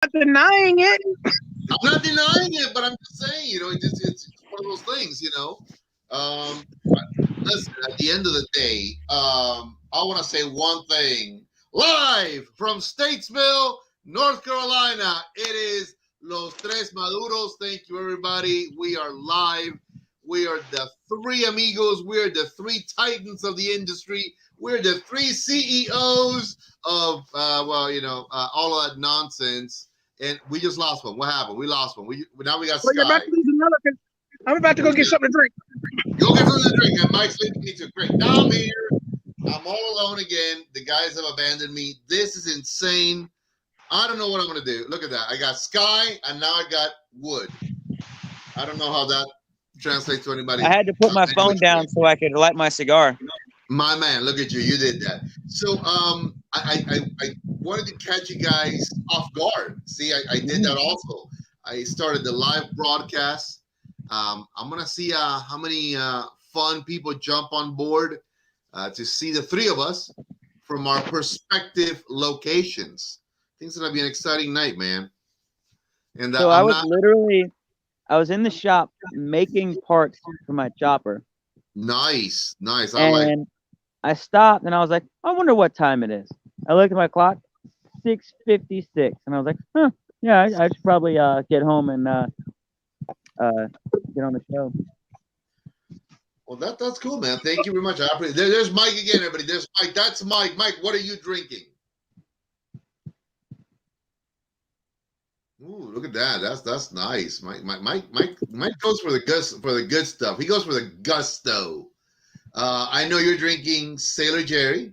denying it. I'm not denying it, but I'm just saying, it's one of those things, Listen, at the end of the day, I want to say one thing. Live from Statesville, North Carolina, it is Los Tres Maduros. Thank you, everybody. We are live. We are the three amigos. We are the three titans of the industry. We're the three CEOs of, all of that nonsense. And we just lost one. What happened? We lost one. Now we got Well, you're Sky. about to lose another. I'm about to go get something to drink. Go get something to drink. And Mike's leaving me to drink. Now I'm here. I'm all alone again. The guys have abandoned me. This is insane. I don't know what I'm going to do. Look at that. I got Sky, and now I got Wood. I don't know how that translates to anybody. I had to put my phone down so I could light my cigar. My man, look at you. You did that. So I wanted to catch you guys off guard. See, I did that also. I started the live broadcast. I'm going to see how many fun people jump on board to see the three of us from our perspective locations. I think it's going to be an exciting night, man. And so I was in the shop making parts for my chopper. Nice. And I stopped and I was like, I wonder what time it is. I looked at my clock, 6:56, and I was like, yeah, I should probably get home and get on the show. Well, that's cool, man. Thank you very much. I appreciate it. There's Mike again, everybody. There's Mike. That's Mike. Mike, what are you drinking? Ooh, look at that. That's Nice. Mike goes for the good stuff. He goes for the gusto. I know you're drinking Sailor Jerry.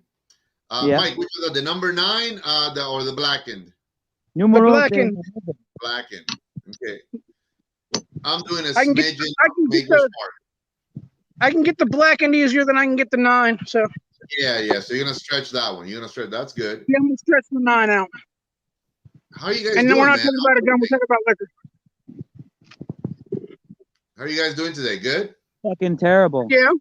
Yeah. Mike, which is the number 9 or the blackened? Numero blackened. Blackened. Okay. I'm doing a I can smidgen I can get the blackened easier than I can get the 9. So yeah. So you're gonna stretch that one. You're gonna stretch. That's good. yeah, I'm gonna stretch the 9 out. How are you guys and doing, then we're not man? talking about a gun. We're talking about liquor. How are you guys doing today? Good? Fucking terrible. Yeah.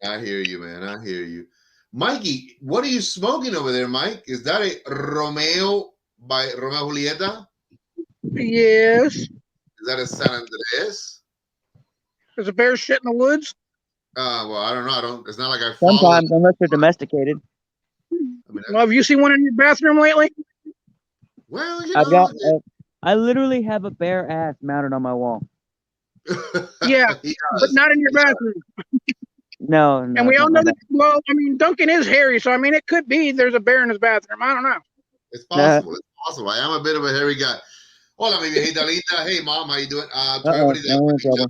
I hear you, man. I hear you. Mikey, what are you smoking over there, Mike? Is that a Romeo by Romeo Julieta? Yes. Is that a San Andres? There's a bear shit in the woods. Well, I don't know. It's not like I sometimes, unless they're domesticated. Well, have you seen one in your bathroom lately? Well, I literally have a bear ass mounted on my wall. Yeah, but not in your bathroom. No. And we all know that. Well, I mean, Duncan is hairy, so I mean, it could be there's a bear in his bathroom. I don't know. It's possible. It's possible. I am a bit of a hairy guy. Hola, baby. Hey, Dalita. Hey, Mom. How you doing? To everybody that's jumping on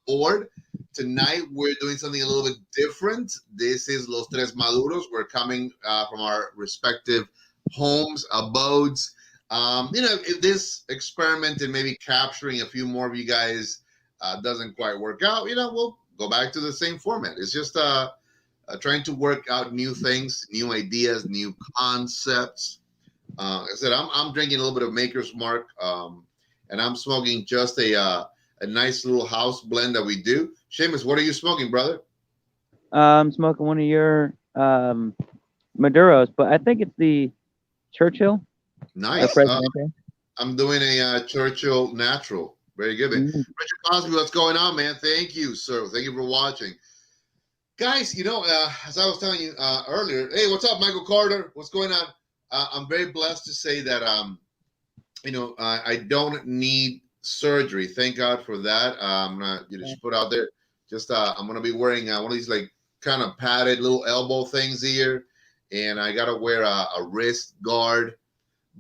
board. Tonight, we're doing something a little bit different. This is Los Tres Maduros. We're coming from our respective homes, abodes. If this experiment and maybe capturing a few more of you guys doesn't quite work out, we'll go back to the same format. It's just trying to work out new things, new ideas, new concepts. I said I'm drinking a little bit of Maker's Mark, and I'm smoking just a nice little house blend that we do. Seamus, what are you smoking, brother? I'm smoking one of your Maduros, but I think it's the Churchill. Nice. I'm doing a Churchill Natural. Very good, man. Richard Cosby, what's going on, man? Thank you, sir. Thank you for watching. Guys, as I was telling you earlier, hey, what's up, Michael Carter? What's going on? I'm very blessed to say that, I don't need surgery. Thank God for that. I'm going to just put out there. I'm going to be wearing one of these, like, kind of padded little elbow things here. And I got to wear a wrist guard.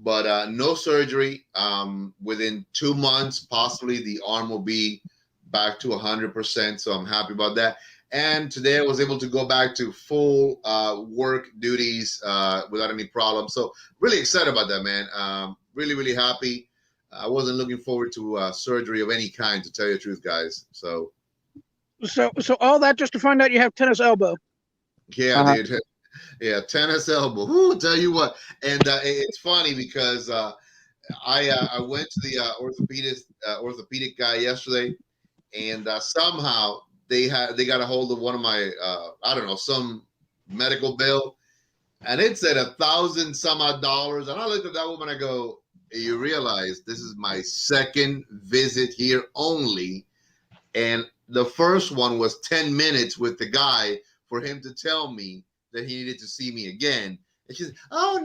But no surgery. Within 2 months, possibly the arm will be back to 100%. So I'm happy about that. And today I was able to go back to full work duties without any problems. So really excited about that, man. Really, really happy. I wasn't looking forward to surgery of any kind, to tell you the truth, guys. So all that just to find out you have tennis elbow. Yeah, dude. Yeah, tennis elbow. Woo, tell you what. And it's funny because I went to the orthopedic guy yesterday, and somehow they got a hold of one of my some medical bill, and it said $1,000 some odd, and I looked at that woman. I go, you realize this is my second visit here only, and the first one was 10 minutes with the guy for him to tell me that he needed to see me again. And she said, "Oh,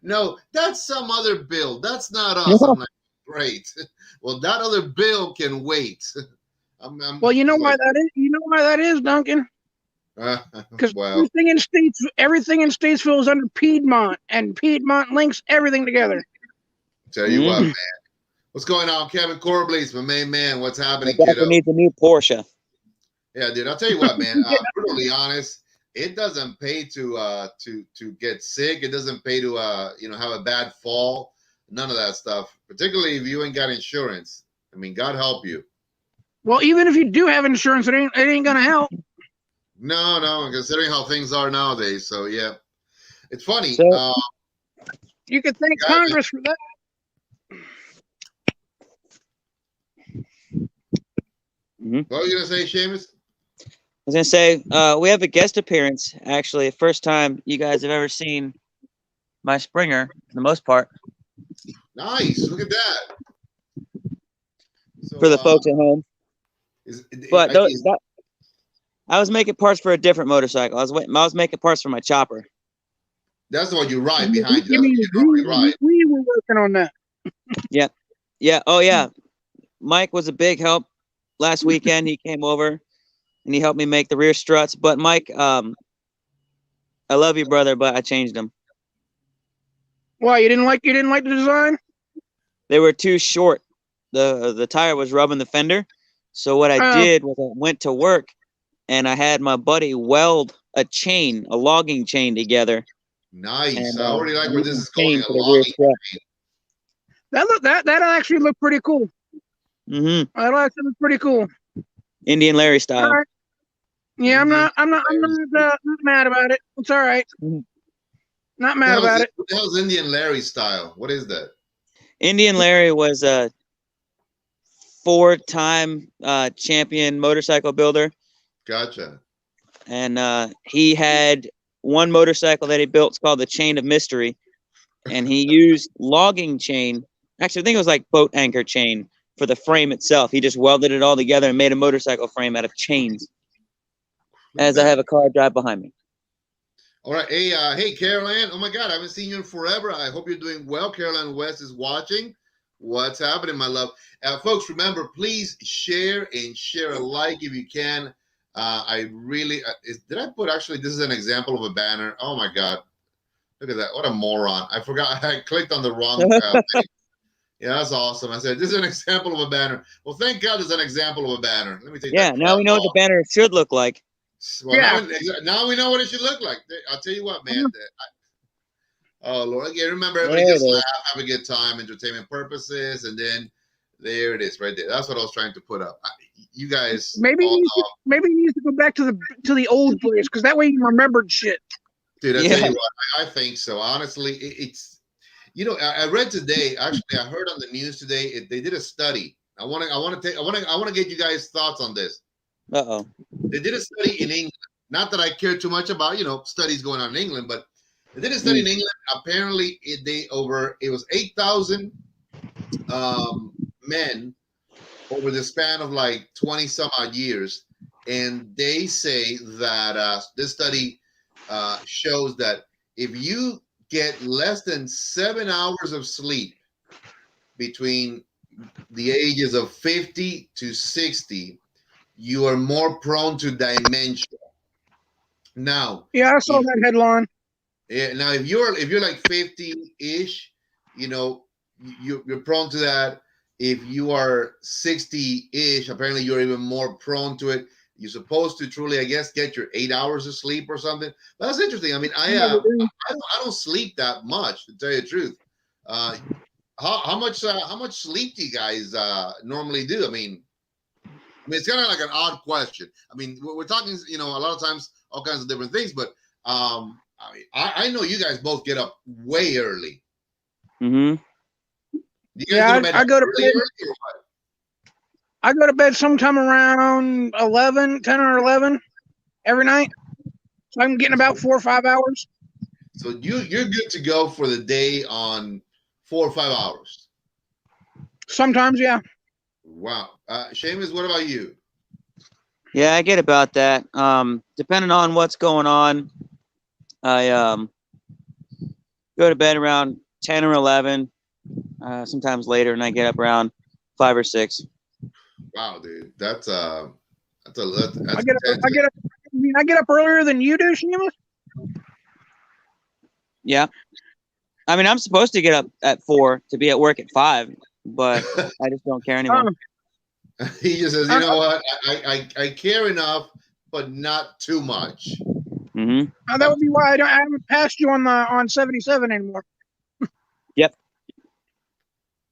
no, that's some other bill. That's not us." I'm like, "Great. Well, that other bill can wait." Well, you know why that is? You know why that is, Duncan? Because everything in Statesville is under Piedmont, and Piedmont links everything together. Tell you what, man. What's going on, Kevin Corblees, my main man? What's happening, kiddo? Needs a new Porsche. Yeah, dude. I'll tell you what, man. Brutally honest, it doesn't pay to get sick. It doesn't pay to have a bad fall. None of that stuff. Particularly if you ain't got insurance. I mean, God help you. Well, even if you do have insurance, it ain't gonna help. No, considering how things are nowadays. So yeah, it's funny. So, you could thank Congress for that. What were you gonna say, Seamus? I was gonna say we have a guest appearance. Actually, first time you guys have ever seen my Springer, for the most part. Nice. Look at that. So, for the folks at home. I was making parts for a different motorcycle. I was making parts for my chopper. That's the one you ride behind you. We were working on that. Yeah. Oh, yeah. Mike was a big help last weekend. He came over and he helped me make the rear struts. But Mike, I love you, brother, but I changed them. Why? You didn't like the design? They were too short. The tire was rubbing the fender. So what I did was I went to work and I had my buddy weld a logging chain together. Nice. And, I already like where this is going. That actually looked pretty cool. That actually looked pretty cool. Indian Larry style. Right. Yeah, I'm not mad about it. It's all right. Not mad about it. What the hell is Indian Larry style? What is that? Indian Larry was a 4-time champion motorcycle builder. Gotcha. And he had one motorcycle that he built. It's called the Chain of Mystery. And he used logging chain. Actually, I think it was like boat anchor chain for the frame itself. He just welded it all together and made a motorcycle frame out of chains. As I have a car drive behind me. All right. Hey, Caroline. Oh, my God. I haven't seen you in forever. I hope you're doing well. Caroline West is watching. What's happening, my love? Folks, remember, please share a like if you can. I really did I put actually this is an example of a banner. Oh my God, look at that! What a moron! I forgot I clicked on the wrong thing. Yeah, that's awesome. I said this is an example of a banner. Well, thank God there's an example of a banner. Let me take that. Now we know what the banner should look like. Well, now we know what it should look like. I'll tell you what, man. Oh Lord! Again, remember everybody just laugh, have a good time, entertainment purposes, and then there it is, right there. That's what I was trying to put up. You guys, maybe you need to go back to the old place because that way you remembered shit. Dude, I tell you what, I think so. Honestly, it's I read today. Actually, I heard on the news today they did a study. I want to get you guys' thoughts on this. They did a study in England. Not that I care too much about studies going on in England, but they did a study in England. Apparently, it was 8,000 men over the span of like 20 some odd years, and they say that this study shows that if you get less than 7 hours of sleep between the ages of 50 to 60, you are more prone to dementia. Now, yeah, I saw that headline. Yeah. Now, if you're like 50-ish, you're prone to that. If you are 60-ish, apparently you're even more prone to it. You're supposed to truly, I guess, get your 8 hours of sleep or something. But that's interesting. I mean, I don't sleep that much, to tell you the truth. How much sleep do you guys normally do? I mean, it's kind of like an odd question. I mean, we're talking, a lot of times all kinds of different things, but I mean, I know you guys both get up way early. Mm-hmm. I go to bed. I go to bed sometime around 10 or 11 every night. So I'm getting about 4 or 5 hours. So you're good to go for the day on 4 or 5 hours. Sometimes, yeah. Wow. Seamus, what about you? Yeah, I get about that. Depending on what's going on, I go to bed around 10 or 11, sometimes later, and I get up around 5 or 6. Wow, dude, that's I get up earlier than you do, Seamus. Yeah, I mean, I'm supposed to get up at 4 to be at work at 5, but I just don't care anymore. He just says, you know what? I care enough, but not too much. Mm-hmm. That would be why I haven't passed you on 77 anymore. Yep.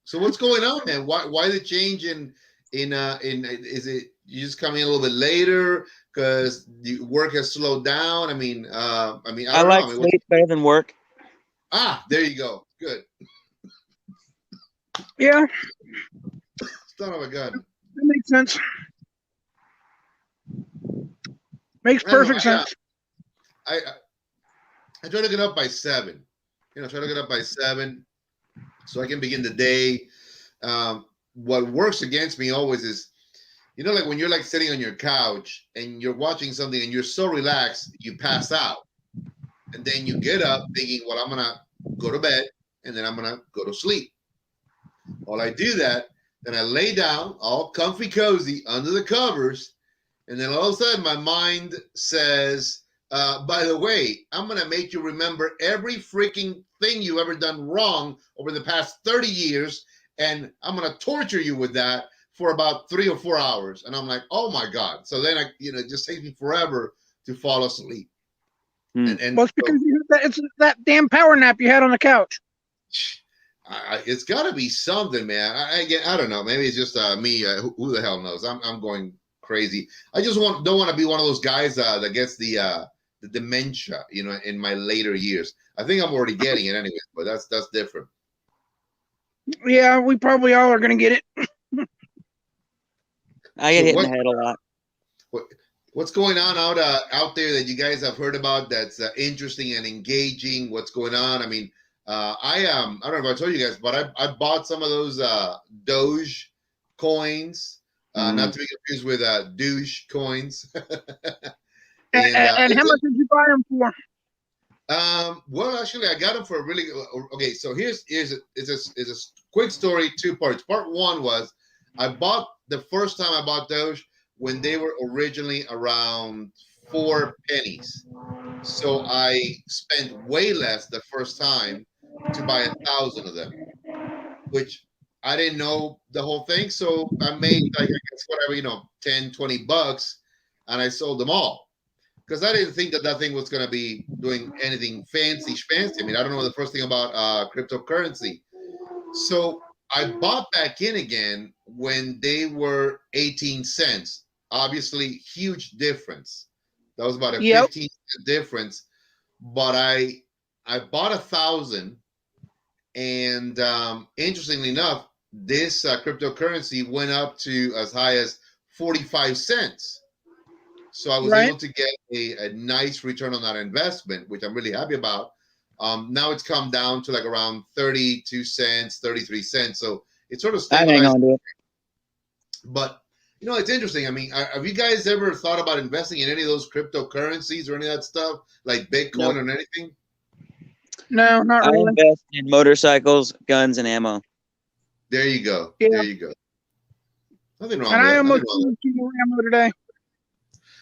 So what's going on, man? Why the change in is it you just coming a little bit later because the work has slowed down? I like sleep better than work. There you go. Good. Yeah. Son of a gun. That makes sense. Makes perfect sense. I try to get up by 7. Try to get up by 7 so I can begin the day. What works against me always is, like when you're like sitting on your couch and you're watching something and you're so relaxed, you pass out. And then you get up thinking, well, I'm going to go to bed and then I'm going to go to sleep. While I do that, then I lay down all comfy cozy under the covers. And then all of a sudden my mind says, by the way, I'm going to make you remember every freaking thing you've ever done wrong over the past 30 years. And I'm going to torture you with that for about 3 or 4 hours. And I'm like, oh my God. So then it just takes me forever to fall asleep. And well, it's because it's that damn power nap you had on the couch. It's got to be something, man. I don't know. Maybe it's just me. Who the hell knows? I'm going crazy. I just don't want to be one of those guys that gets the dementia, in my later years. I think I'm already getting it anyway, but that's different. Yeah, we probably all are going to get it. I get hit in the head a lot. What's going on out there that you guys have heard about that's interesting and engaging? What's going on? I mean, I don't know if I told you guys, but I bought some of those Doge coins, not to be confused with douche coins. and how much did you buy them for? Well, actually, I got them for a really okay. So here's a quick story, 2 parts. Part 1 was the first time I bought Doge when they were originally around 4 pennies. So I spent way less the first time to buy 1,000 of them, which I didn't know the whole thing. So I made like, I guess whatever, 10, 20 bucks, and I sold them all. Because I didn't think that thing was going to be doing anything fancy. I mean, I don't know the first thing about cryptocurrency. So I bought back in again when they were 18 cents. Obviously, huge difference. That was about a 15 cent difference. But I bought 1,000. And interestingly enough, this cryptocurrency went up to as high as 45 cents. So I was able to get a nice return on that investment, which I'm really happy about. Now it's come down to like around 32 cents, 33 cents. So it's sort of stabilized. I hang on to it. But, it's interesting. I mean, have you guys ever thought about investing in any of those cryptocurrencies or any of that stuff, like Bitcoin or anything? No, not really. I invest in motorcycles, guns, and ammo. There you go. Yeah. There you go. Nothing wrong and with I that. almost used more ammo today.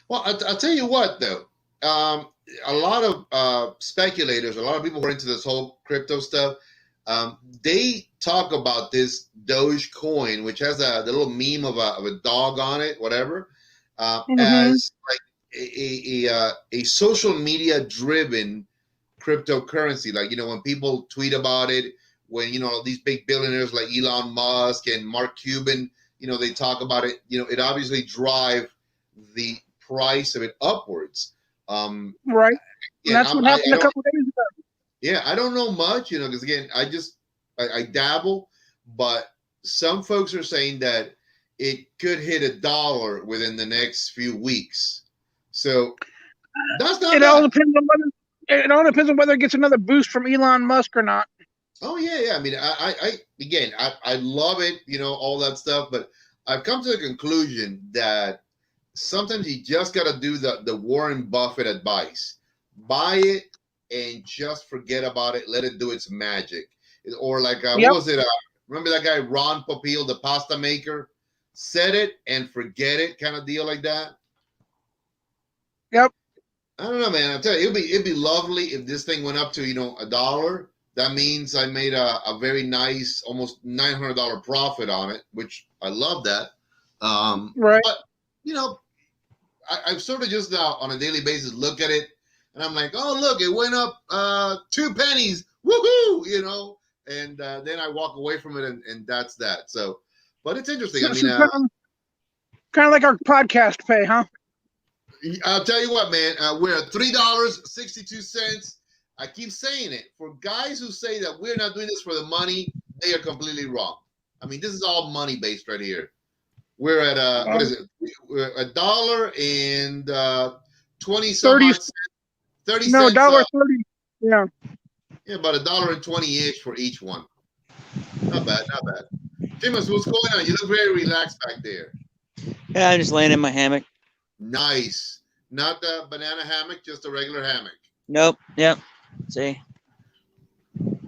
Well, I'll tell you what, though. A lot of speculators, a lot of people who are into this whole crypto stuff, they talk about this Doge coin, which has the little meme of a dog on it, whatever, as like a social media driven cryptocurrency. Like, when people tweet about it, when, these big billionaires like Elon Musk and Mark Cuban, they talk about it, it obviously drive the price of it upwards. Right. And that's what happened a couple days ago. Yeah, I don't know much, because again, I dabble, but some folks are saying that it could hit $1 within the next few weeks. So that's not it all depends on whether it gets another boost from Elon Musk or not. Oh yeah. I mean, I love it, you know, all that stuff. But I've come to the conclusion that sometimes you just got to do the Warren Buffett advice: buy it and just forget about it. Let it do its magic. Or like what was it? Remember that guy Ron Popeil, the pasta maker? Set it and forget it, kind of deal like that. Yep. I don't know, man. I tell you, it'd be lovely if this thing went up to, you know, $1. That means I made a very nice, almost $900 profit on it, which I love that. Right. But you know, I've sort of just now on a daily basis look at it, and I'm like, oh look, it went up 2 pennies, woohoo, you know. And then I walk away from it, and that's that. So, but it's interesting. So, I mean, kind of like our podcast pay, huh? I'll tell you what, man. We're at $3.62. I keep saying it. For guys who say that we're not doing this for the money, they are completely wrong. I mean, this is all money based right here. We're at what is it? We're $1.20 cents. 30 no, cents. $1.30. Yeah. Yeah, about $1.20-ish for each one. Not bad, not bad. Seamus, what's going on? You look very relaxed back there. Yeah, I'm just laying in my hammock. Nice. Not the banana hammock, just a regular hammock. Nope. Yep. See. Look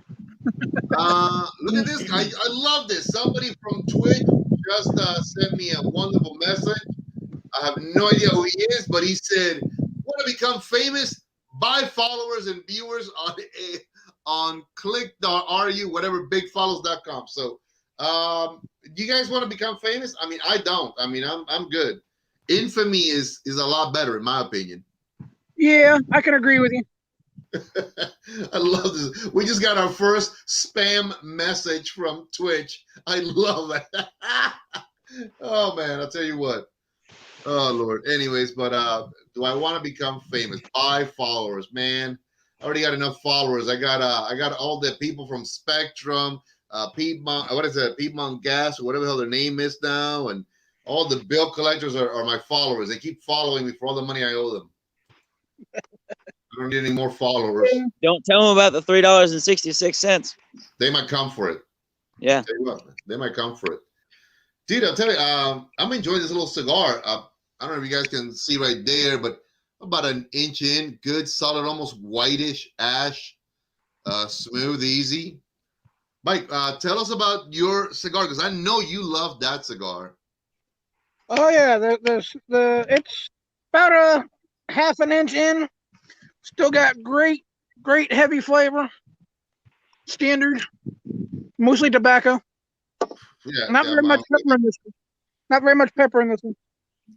at this. I love this. Somebody from Twitch just sent me a wonderful message. I have no idea who he is, but he said, "Want to become famous? Buy followers and viewers on ClickASnap, whatever, bigfollows.com." So, do you guys want to become famous? I mean, I don't. I mean, I'm good. Infamy is a lot better, in my opinion. Yeah, I can agree with you. I love this. We just got our first spam message from Twitch. I love that. Oh man, I'll tell you what. Oh Lord. Anyways, but do I want to become famous? Buy followers, man. I already got enough followers. I got all the people from Spectrum, Piedmont, what is it, Piedmont Gas, or whatever the hell their name is now, and all the bill collectors are my followers. They keep following me for all the money I owe them. I don't need any more followers. Don't tell them about the $3.66. They might come for it. Yeah. They might come for it. Dude, I'll tell you, I'm enjoying this little cigar. I don't know if you guys can see right there, but about an inch in, good, solid, almost whitish ash, smooth, easy. Mike, tell us about your cigar, because I know you love that cigar. Oh yeah, it's about a half an inch in. Still got great heavy flavor. Standard, mostly tobacco. Yeah, not very much pepper in this one. Not very much pepper in this one.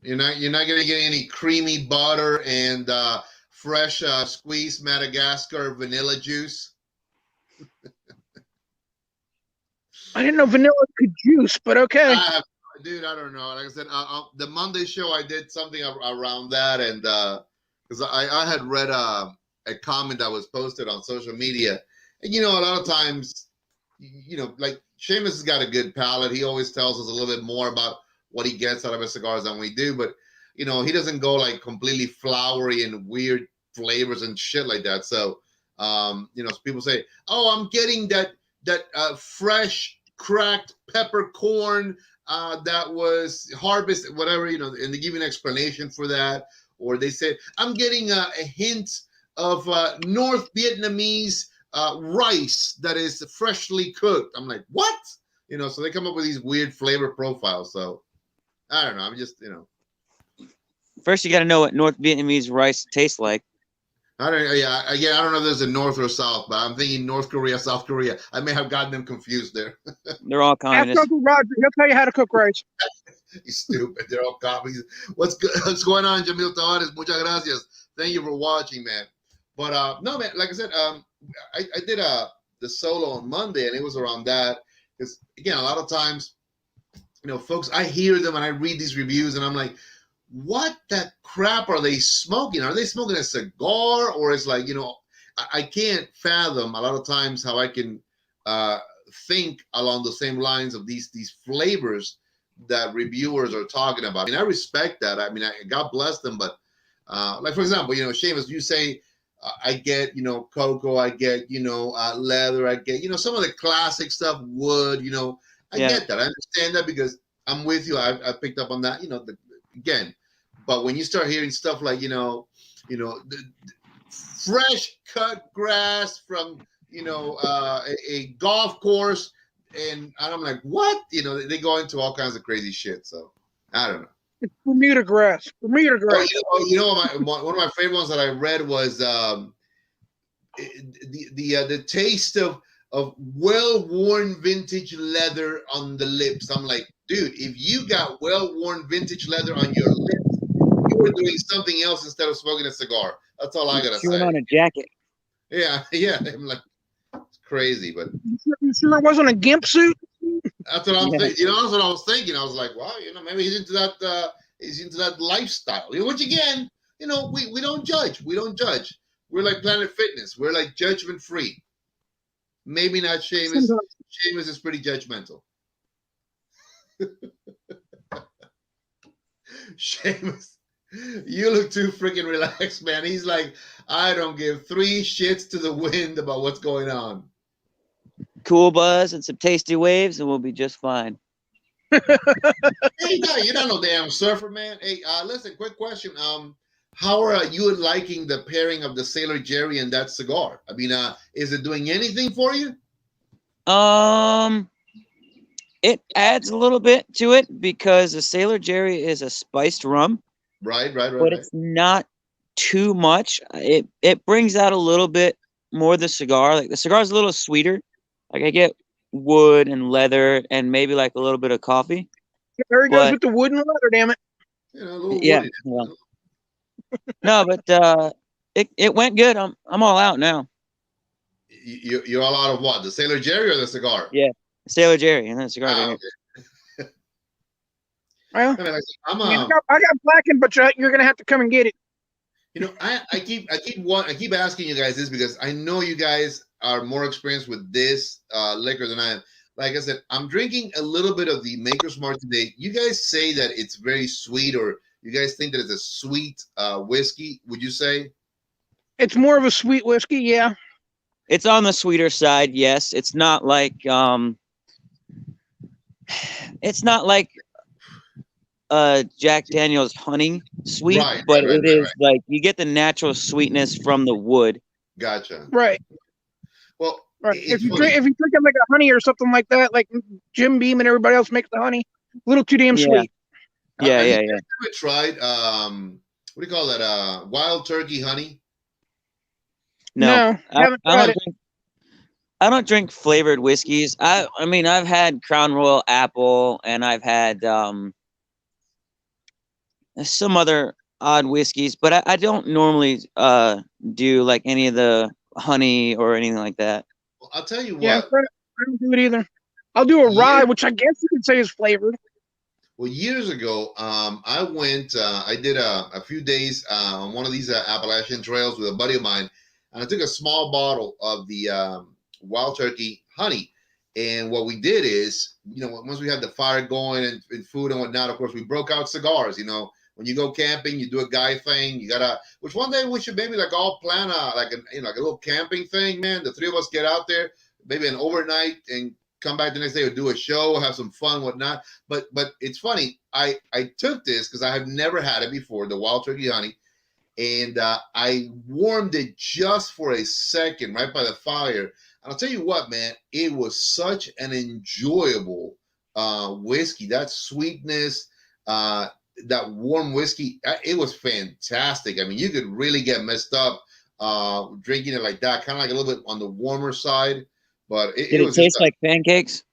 You're not gonna get any creamy butter and fresh squeezed Madagascar vanilla juice. I didn't know vanilla could juice, but okay. Dude, I don't know. Like I said, the Monday show, I did something around that, and because I had read a comment that was posted on social media, and you know, a lot of times, you know, like Seamus has got a good palate. He always tells us a little bit more about what he gets out of his cigars than we do, but you know, he doesn't go like completely flowery and weird flavors and shit like that. So, you know, people say, "Oh, I'm getting that fresh cracked peppercorn that was harvested," whatever, you know, and they give you an explanation for that. Or they say, "I'm getting a hint of North Vietnamese rice that is freshly cooked." I'm like, what? You know, so they come up with these weird flavor profiles. So I don't know. I'm just, you know. First, you got to know what North Vietnamese rice tastes like. I don't know if there's a North or South, but I'm thinking North Korea, South Korea. I may have gotten them confused there. They're all communists. Ask Uncle Roger. He'll tell you how to cook rice. You stupid. They're all communists. What's going on, Jamil Tavares? Muchas gracias. Thank you for watching, man. But no, man, like I said, I did the solo on Monday, and it was around that. Because, again, a lot of times, you know, folks, I hear them and I read these reviews, and I'm like, what the crap are they smoking? Are they smoking a cigar? Or it's like, you know, I can't fathom a lot of times how I can think along the same lines of these flavors that reviewers are talking about. I mean, I respect that. I mean, God bless them. But like, for example, you know, Seamus, you say I get, you know, cocoa, I get, you know, leather, I get, you know, some of the classic stuff, wood, you know, I get that. I understand that because I'm with you. I picked up on that, you know, again. But when you start hearing stuff like, you know, the fresh cut grass from, you know, a golf course, and I'm like, what? You know, they go into all kinds of crazy shit. So I don't know. It's Bermuda grass. Bermuda grass. You know one of my favorite ones that I read was the taste of well-worn vintage leather on the lips. I'm like, dude, if you got well-worn vintage leather on your lips, you were doing something else instead of smoking a cigar. That's all I gotta say. Chewing on a jacket. Yeah. I'm like, it's crazy, but you sure it wasn't a gimp suit? That's what I'm thinking. You know, that's what I was thinking. I was like, wow, you know, maybe he's into that. He's into that lifestyle. You know, which again, you know, we don't judge. We don't judge. We're like Planet Fitness. We're like judgment free. Maybe not Seamus. Seamus is pretty judgmental. Seamus, you look too freaking relaxed, man. He's like, I don't give 3 shits to the wind about what's going on. Cool buzz and some tasty waves, and we'll be just fine. Hey, you're not no damn surfer, man. Hey, listen, quick question. How are you liking the pairing of the Sailor Jerry and that cigar? I mean, is it doing anything for you? It adds a little bit to it because the Sailor Jerry is a spiced rum. Right. But it's not too much. It brings out a little bit more of the cigar. Like the cigar is a little sweeter. Like I get wood and leather and maybe like a little bit of coffee. There he goes with the wood and leather, damn it. You know, a little woody. No, but it went good. I'm all out now. You're all out of what? The Sailor Jerry or the cigar? Yeah, Sailor Jerry and then cigar. Okay. Well, I got blackened, but you're gonna have to come and get it. You know, I keep asking you guys this because I know you guys are more experienced with this liquor than I am. Like I said, I'm drinking a little bit of the Maker's Mark today. You guys say that it's very sweet, or you guys think that it's a sweet whiskey? Would you say it's more of a sweet whiskey? Yeah, it's on the sweeter side. Yes, it's not like Jack Daniel's honey sweet, but it is like you get the natural sweetness from the wood. Gotcha. Right. Well, if you drink it like a honey or something like that, like Jim Beam and everybody else makes the honey, a little too damn sweet. Yeah. Have you ever tried what do you call that? Wild turkey honey? No, I don't drink flavored whiskeys. I mean, I've had Crown Royal Apple and I've had some other odd whiskeys, but I don't normally do like any of the honey or anything like that. Well, I'll tell you what. Yeah, I don't do it either. I'll do a rye, which I guess you could say is flavored. Well, years ago, I went. I did a few days on one of these Appalachian trails with a buddy of mine, and I took a small bottle of the wild turkey honey. And what we did is, you know, once we had the fire going and food and whatnot, of course, we broke out cigars. You know, when you go camping, you do a guy thing. You gotta. Which one day we should maybe like all plan like a little camping thing, man. The 3 of us get out there, maybe an overnight, and come back the next day or do a show, have some fun, whatnot. But it's funny. I took this because I have never had it before, the wild turkey honey, and I warmed it just for a second right by the fire. And I'll tell you what, man, it was such an enjoyable whiskey. That sweetness, that warm whiskey, it was fantastic. I mean, you could really get messed up drinking it like that, kind of like a little bit on the warmer side. But it was taste like pancakes?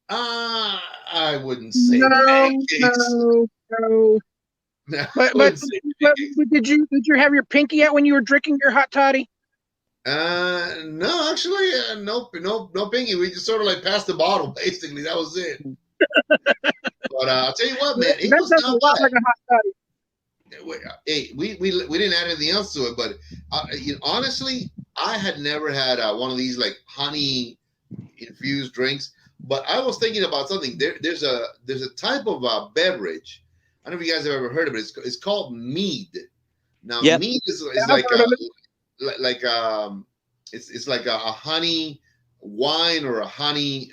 I wouldn't say pancakes. No. But did you have your pinky out when you were drinking your hot toddy? No, actually, no pinky. We just sort of like passed the bottle, basically. That was it. But I'll tell you what, man, it was not a lot like a hot toddy. Hey, we didn't add anything else to it, but honestly, I had never had one of these like honey infused drinks. But I was thinking about something. There's a type of beverage. I don't know if you guys have ever heard of it. It's called mead. Now, mead is like it's like a honey wine or a honey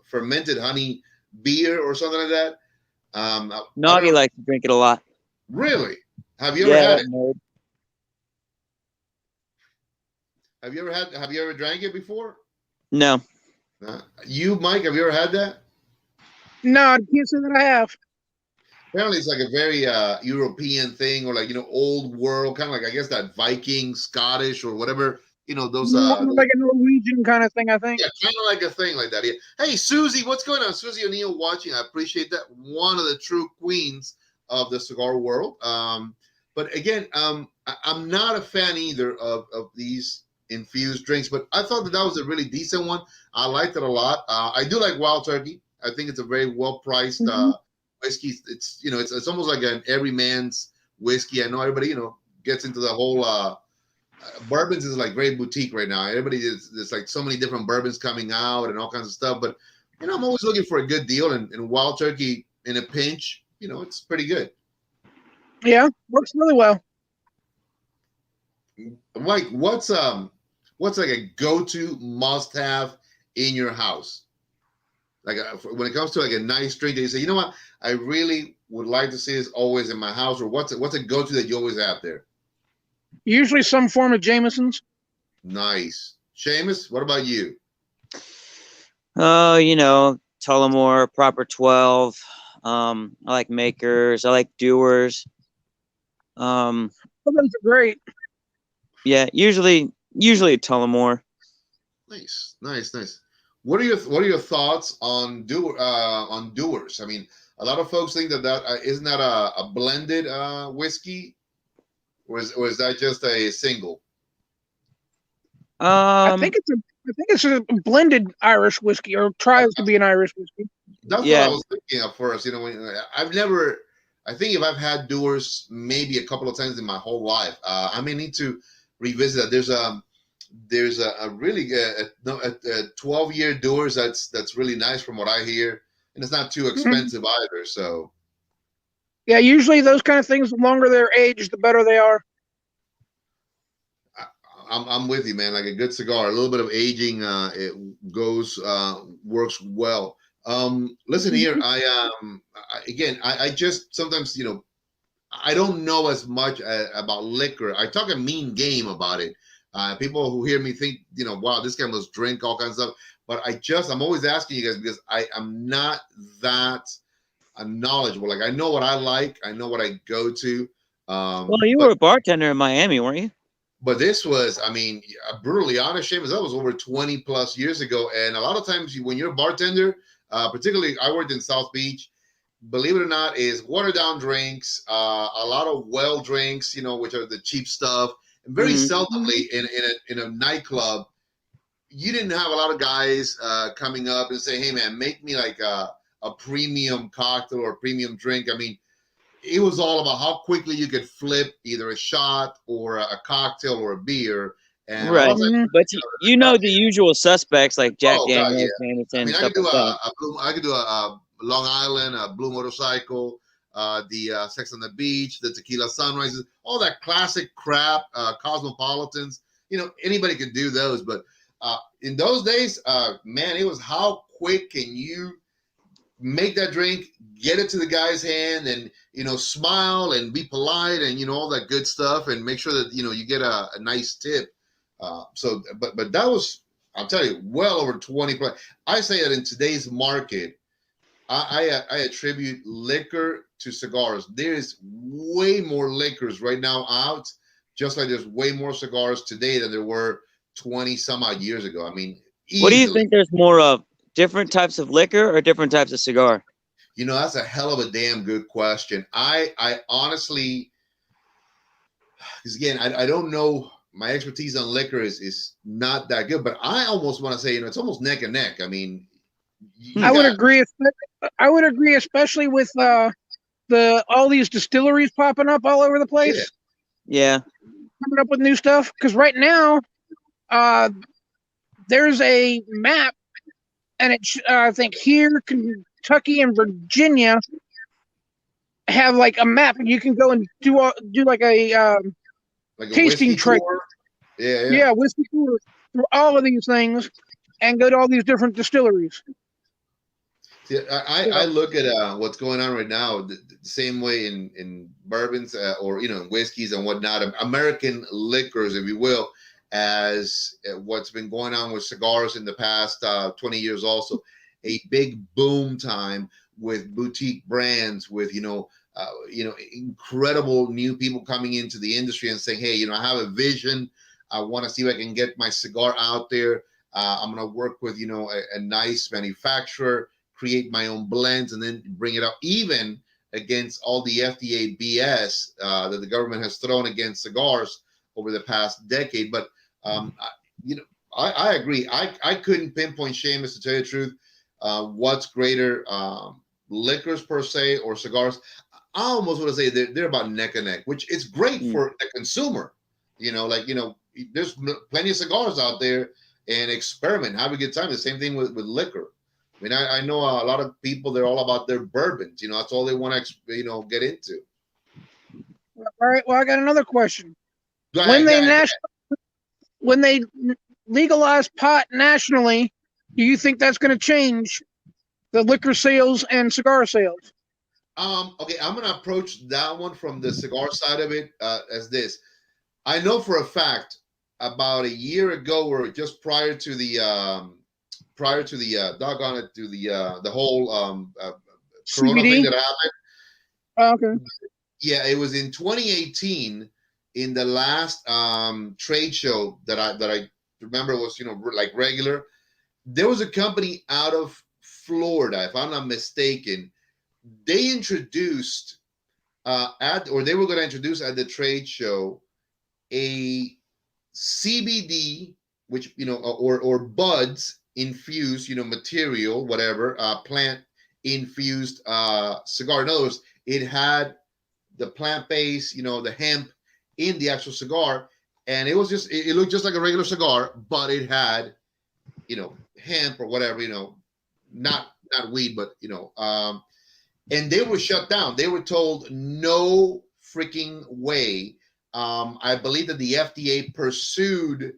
fermented honey beer or something like that. Noggy likes to drink it a lot. Really? Have you ever had it? Nerd. Have you ever drank it before? No. You, Mike, have you ever had that? No, I can't say that I have. Apparently, it's like a very European thing, or like, old world, kind of like, I guess, that Viking, Scottish, or whatever, those. Like a Norwegian kind of thing, I think. Yeah, kind of like a thing like that. Yeah. Hey, Susie, what's going on? Susie O'Neill watching. I appreciate that. One of the true queens of the cigar world. But again, I'm not a fan either of these infused drinks, but I thought that was a really decent one. I liked it a lot. I do like Wild Turkey. I think it's a very well priced whiskey. It's it's almost like an everyman's whiskey. I know everybody gets into the whole bourbons is like very boutique right now. There's like so many different bourbons coming out and all kinds of stuff. But I'm always looking for a good deal, and Wild Turkey in a pinch, it's pretty good. Yeah, works really well. Mike, what's like a go-to must-have in your house? Like when it comes to like a nice drink that you say, you know what, I really would like to see this always in my house, or what's a go-to that you always have there? Usually some form of Jameson's. Nice. Seamus, what about you? Tullamore, Proper 12. I like Makers. I like Doers. Those are great. Yeah, usually Tullamore. Nice. What are your thoughts on Doers? I mean, a lot of folks think that isn't that a blended whiskey, or is that just a single? I think it's a blended Irish whiskey, or tries to be an Irish whiskey. That's what I was thinking at first. I think if I've had Doers maybe a couple of times in my whole life, I may need to revisit that. There's a really good 12-year Doers that's really nice from what I hear, and it's not too expensive either. So yeah, usually those kind of things, the longer they're aged, the better they are. I'm with you, man. Like a good cigar, a little bit of aging, it works well. Listen here, I just sometimes I don't know as much about liquor. I talk a mean game about it. People who hear me think, wow, this guy must drink all kinds of stuff. But I'm always asking you guys because I am not that knowledgeable. Like I know what I like, I know what I go to. Well, you were a bartender in Miami, weren't you? But this was, brutally honest, Seamus, that was over 20 plus years ago. And a lot of times when you're a bartender, particularly I worked in South Beach, believe it or not, is watered down drinks, a lot of well drinks, which are the cheap stuff. And very seldomly in a nightclub, you didn't have a lot of guys coming up and say, hey man, make me like a premium cocktail or a premium drink. I mean, it was all about how quickly you could flip either a shot or a cocktail or a beer. And right. But the usual suspects like Jack Daniels, Jameson, I could do a Long Island, a Blue Motorcycle, the Sex on the Beach, the Tequila Sunrises, all that classic crap, Cosmopolitans. Anybody could do those. But in those days, man, it was how quick can you make that drink, get it to the guy's hand, and smile and be polite and all that good stuff, and make sure that you get a nice tip. But that was, I'll tell you, well over 20 plus. I say that in today's market, I attribute liquor to cigars. There is way more liquors right now out, just like there's way more cigars today than there were 20 some odd years ago. I mean, easily. What do you think there's more of? Different types of liquor or different types of cigar? That's a hell of a damn good question. I honestly, because again, I don't know. My expertise on liquor is not that good, but I almost want to say, it's almost neck and neck. I mean, I would agree. I would agree, especially with all these distilleries popping up all over the place. Yeah. Coming up with new stuff. Because right now, there's a map, and I think here, Kentucky and Virginia have like a map, and you can go and do like a tasting trade. Yeah, whiskey coolers for all of these things, and go to all these different distilleries. See, I look at what's going on right now the same way in bourbons or whiskeys and whatnot, American liquors, if you will, as what's been going on with cigars in the past 20 years. Also, a big boom time with boutique brands, with incredible new people coming into the industry and saying, hey, I have a vision. I want to see if I can get my cigar out there. I'm going to work with a nice manufacturer, create my own blends, and then bring it up, even against all the FDA BS that the government has thrown against cigars over the past decade. But I agree. I couldn't pinpoint, Seamus, to tell you the truth, what's greater, liquors per se or cigars. I almost want to say they're about neck and neck, which is great for the consumer. There's plenty of cigars out there, and experiment, have a good time. The same thing with liquor. I mean, I know a lot of people, they're all about their bourbons. That's all they want to, get into. All right. Well, I got another question. When they legalize pot nationally, do you think that's going to change the liquor sales and cigar sales? Okay, I'm going to approach that one from the cigar side of it as this. I know for a fact about a year ago, or just prior to the doggone it, to the whole Corona thing that happened. Oh, okay. Yeah, it was in 2018 in the last trade show that I remember was like regular. There was a company out of Florida, if I'm not mistaken. They introduced they were going to introduce at the trade show a CBD, which or buds infused material, whatever, plant infused cigar. In other words, it had the plant base, the hemp in the actual cigar, and it was just it looked just like a regular cigar, but it had hemp or whatever, not weed, but and they were shut down. They were told no freaking way. I believe that the FDA pursued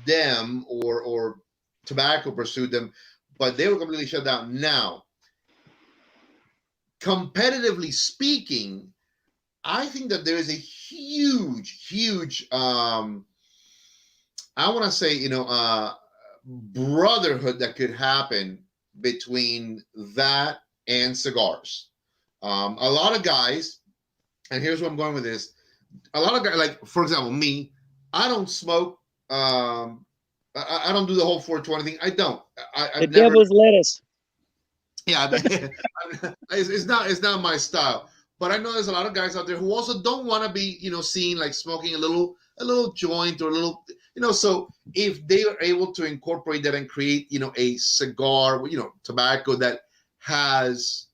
them, or tobacco pursued them, but they were completely shut down. Now, competitively speaking, I think that there is a huge I want to say brotherhood that could happen between that and cigars. A lot of guys, and here's where I'm going with this. A lot of guys, like for example, me, I don't smoke. I don't do the whole 420 thing. I don't. I've devil's lettuce. Yeah, it's not my style. But I know there's a lot of guys out there who also don't want to be, seen like smoking a little joint or a little, So if they are able to incorporate that and create, a cigar, tobacco that has,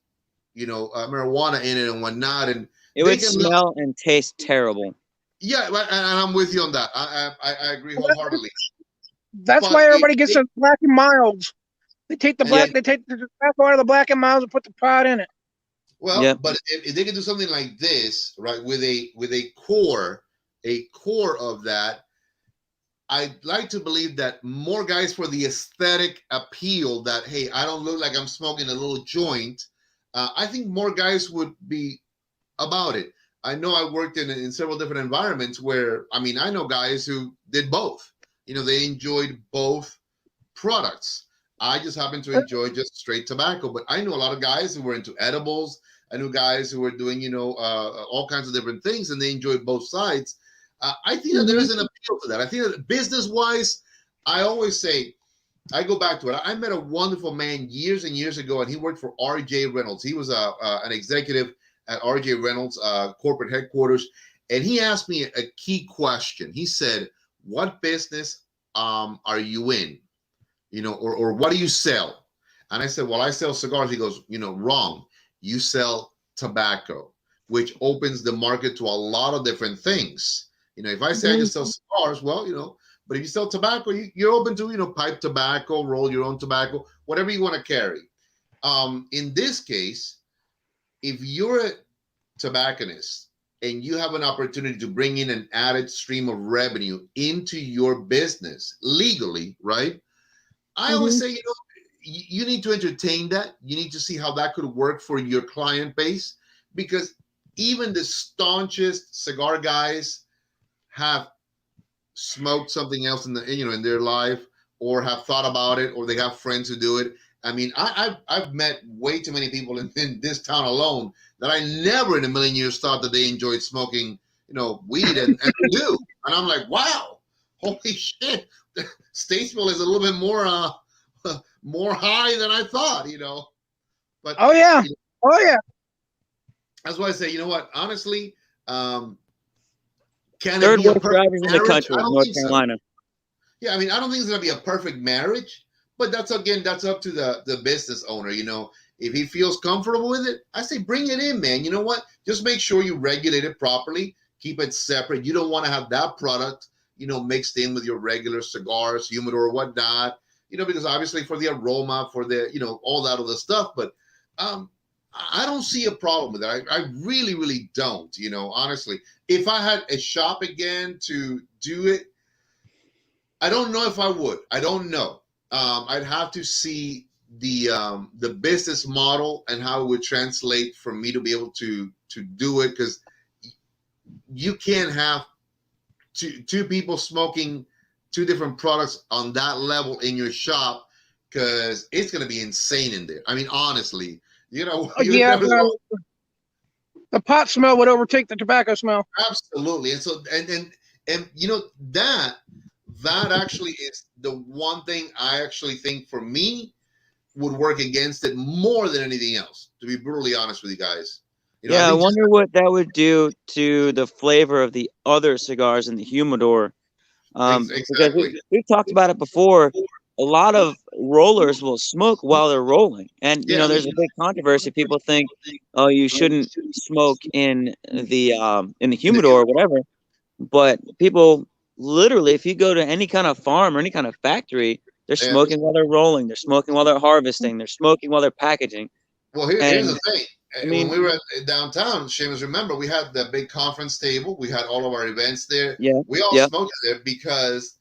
marijuana in it and whatnot, and it would smell and taste terrible. Yeah, and I'm with you on that. I agree wholeheartedly. That's why everybody gets the Black and Milds. They take the tobacco out of the Black and Milds and put the pot in it. Well, but if they can do something like this, right, with a core of that, I'd like to believe that more guys, for the aesthetic appeal that, hey, I don't look like I'm smoking a little joint, I think more guys would be about it. I know I worked in several different environments where, I know guys who did both. They enjoyed both products. I just happen to enjoy just straight tobacco, but I know a lot of guys who were into edibles. I knew guys who were doing, all kinds of different things, and they enjoyed both sides. I think that there is an appeal to that. I think that business-wise, I always say, I go back to it. I met a wonderful man years and years ago, and he worked for R.J. Reynolds. He was an executive at R.J. Reynolds corporate headquarters, and he asked me a key question. He said, "What business are you in? Or what do you sell?" And I said, "Well, I sell cigars." He goes, "Wrong. You sell tobacco, which opens the market to a lot of different things. If I say I just sell cigars, well, but if you sell tobacco, you're open to, pipe tobacco, roll your own tobacco, whatever you want to carry. In this case, if you're a tobacconist and you have an opportunity to bring in an added stream of revenue into your business legally, right? I always say, you need to entertain that. You need to see how that could work for your client base, because even the staunchest cigar guys have smoked something else in their life, or have thought about it, or they have friends who do it. I mean, I've met way too many people in this town alone that I never in a million years thought that they enjoyed smoking, weed, and they do. And I'm like, wow, holy shit. Statesville is a little bit more high than I thought, But oh yeah. That's why I say, you know what? Honestly, can third worst drivers in the country, North Carolina. So. Yeah, I mean, I don't think it's gonna be a perfect marriage, but that's up to the business owner. If he feels comfortable with it, I say bring it in, man. You know what? Just make sure you regulate it properly. Keep it separate. You don't want to have that product, mixed in with your regular cigars, humidor, or whatnot. Because obviously for the aroma, for the, all that other stuff. But I don't see a problem with it. I really, really don't. Honestly, if I had a shop again to do it, I don't know if I would. I don't know. I'd have to see the business model and how it would translate for me to be able to do it, because you can't have two people smoking two different products on that level in your shop, because it's going to be insane in there. I mean, honestly, the pot smell would overtake the tobacco smell. Absolutely. And so, and that actually is the one thing I actually think for me would work against it more than anything else, to be brutally honest with you guys. I wonder what that would do to the flavor of the other cigars in the humidor. Exactly. Because we've talked about it before. A lot of rollers will smoke while they're rolling. And, there's a big controversy. People think, oh, you shouldn't smoke in the humidor or whatever. But people literally, if you go to any kind of farm or any kind of factory, they're smoking while they're rolling. They're smoking while they're harvesting. They're smoking while they're packaging. Well, here's the thing. When we were at downtown, Seamus, remember, we had the big conference table. We had all of our events there. Yeah. We all smoked there because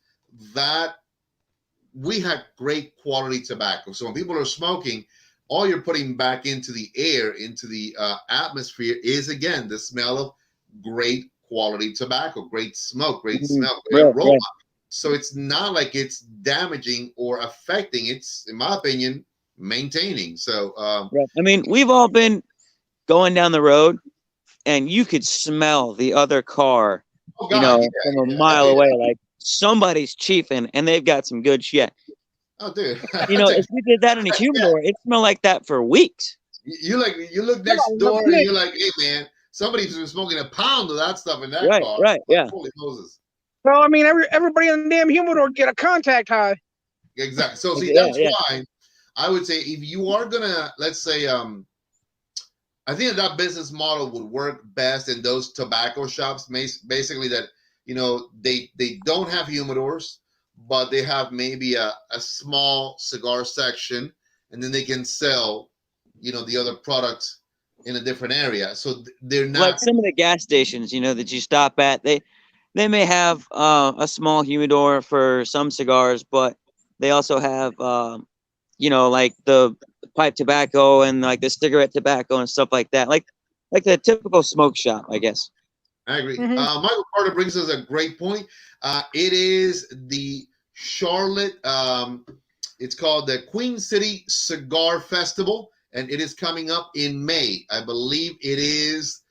we had great quality tobacco. So when people are smoking, all you're putting back into the air, into the atmosphere, is, again, the smell of great quality tobacco, great smoke, great smell, great aroma. Right. So it's not like it's damaging or affecting. It's, in my opinion, maintaining. So I mean, we've all been going down the road, and you could smell the other car, from a mile away. Like, somebody's chiefing, and they've got some good shit. Oh, dude! If we did that in a humidor, it smelled like that for weeks. You look next door, and you're like, hey, man, somebody's been smoking a pound of that stuff in that car. Right, yeah. Holy Moses! Well, I mean, everybody in the damn humidor get a contact high. Exactly. So see, that's why I would say, if you are gonna, let's say, I think that business model would work best in those tobacco shops. Basically, that they don't have humidors, but they have maybe a small cigar section, and then they can sell, the other products in a different area. So they're not like some of the gas stations, that you stop at. They may have a small humidor for some cigars, but they also have like the pipe tobacco and like the cigarette tobacco and stuff like that, like the typical smoke shop, I guess. I agree. Michael Carter brings us a great point. It is the Charlotte, it's called the Queen City Cigar Festival, and it is coming up in May. I believe it is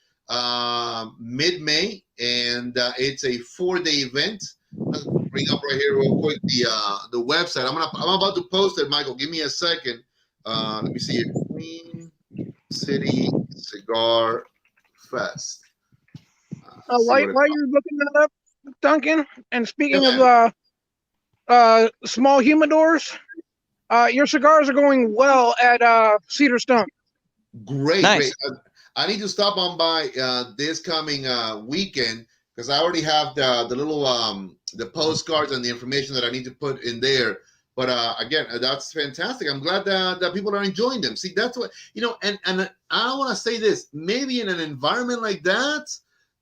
mid-May, and it's a 4-day event. Let's bring up right here real quick the website. I'm about to post it, Michael. Give me a second. Let me see it. Queen City Cigar Fest. While you're looking that up, Duncan, and speaking of small humidors, your cigars are going well at Cedar Stump. Great, nice. Great. I need to stop on by this coming weekend, because I already have the little the postcards and the information that I need to put in there. But again, that's fantastic. I'm glad that people are enjoying them. See, that's what, and I want to say this, maybe in an environment like that,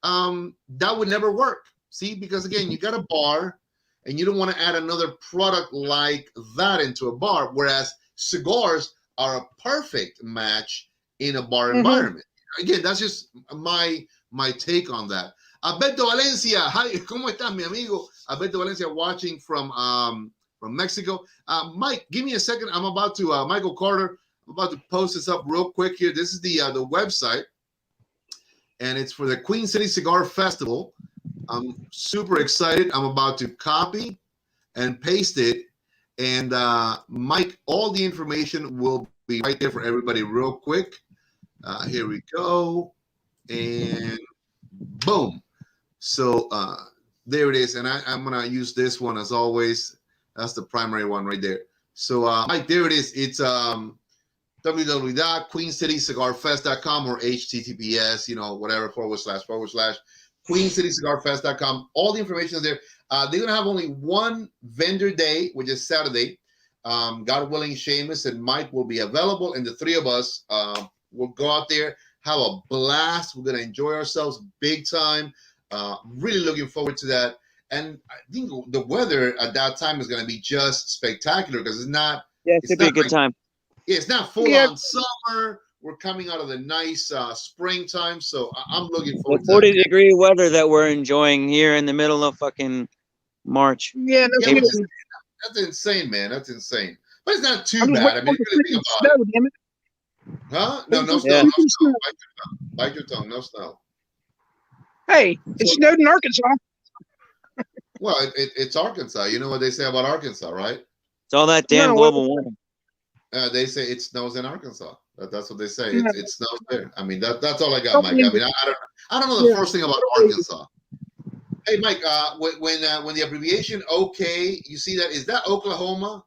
that would never work. See, because again, you got a bar and you don't want to add another product like that into a bar, whereas cigars are a perfect match in a bar environment. Again, that's just my take on that. Alberto Valencia, hi, ¿cómo estás, mi amigo? Alberto Valencia watching from Mexico. Mike, give me a second. I'm about to, Michael Carter, I'm about to post this up real quick here. This is the website, and it's for the Queen City Cigar Festival. I'm super excited. I'm about to copy and paste it. And Mike, all the information will be right there for everybody real quick. Here we go. And boom. So there it is. And I'm going to use this one as always. That's the primary one right there. So Mike, there it is. It's www.queencitycigarfest.com or https, whatever, / queencitycigarfest.com. All the information is there. They're going to have only one vendor day, which is Saturday. God willing, Seamus and Mike will be available, and the three of us will go out there, have a blast. We're going to enjoy ourselves big time. Really looking forward to that. And I think the weather at that time is going to be just spectacular because it's not. Yeah, it should be a good time. Yeah, it's not full on summer. We're coming out of the nice springtime, so I'm looking forward to 40-degree weather that we're enjoying here in the middle of fucking March. Yeah, that's insane, man. That's insane. But it's not too bad. I mean, really think about it. Damn it. Huh? No snow. No snow. Bite your tongue. No snow. Hey, it snowed in Arkansas. Well, it's Arkansas. You know what they say about Arkansas, right? It's all that damn global warming. They say it snows in Arkansas. That's what they say. It snows there. I mean, that's all I got, Mike. I mean, I don't know the first thing about Arkansas. Hey, Mike, when the abbreviation OK, you see that? Is that Oklahoma?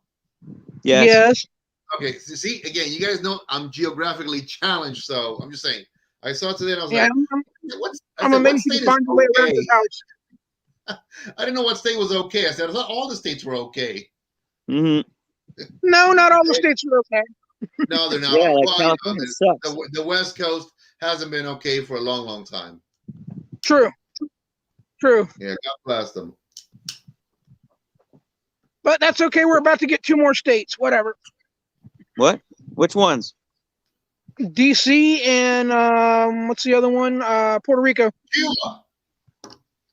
Yes. Okay. See, again, you guys know I'm geographically challenged, so I'm just saying. I saw it today and I was I'm amazed you find your way around this house. I didn't know what state was okay. I thought all the states were okay. Mm-hmm. No, not all the states are okay. No, they're not. Yeah, California sucks. The West Coast hasn't been okay for a long, long time. True. Yeah, God bless them. But that's okay. We're about to get 2 more states. Whatever. What? Which ones? DC and what's the other one? Puerto Rico. Cuba.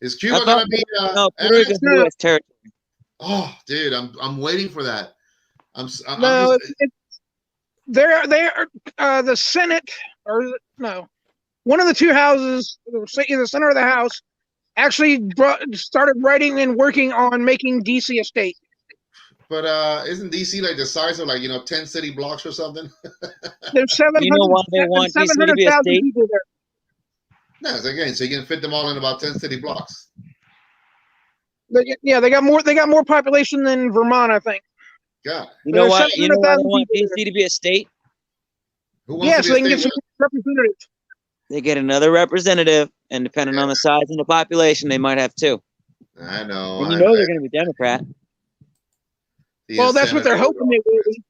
Is Cuba gonna be? No, Puerto Rico's U.S. territory. Oh, dude, I'm waiting for that. They're the Senate one of the 2 houses, the center of the House, actually started writing and working on making DC a state. But isn't DC like the size of 10 city blocks or something? There's 700. You know why they want DC to be a state? People there. No, again, so you can fit them all in about 10 city blocks. They got more population than Vermont, I think. God. You know why they want DC to be a state? So they can get some representatives. They get another representative, and depending on the size and the population, they might have 2. I know. And they're going to be Democrat. Well, that's what they're hoping they will be.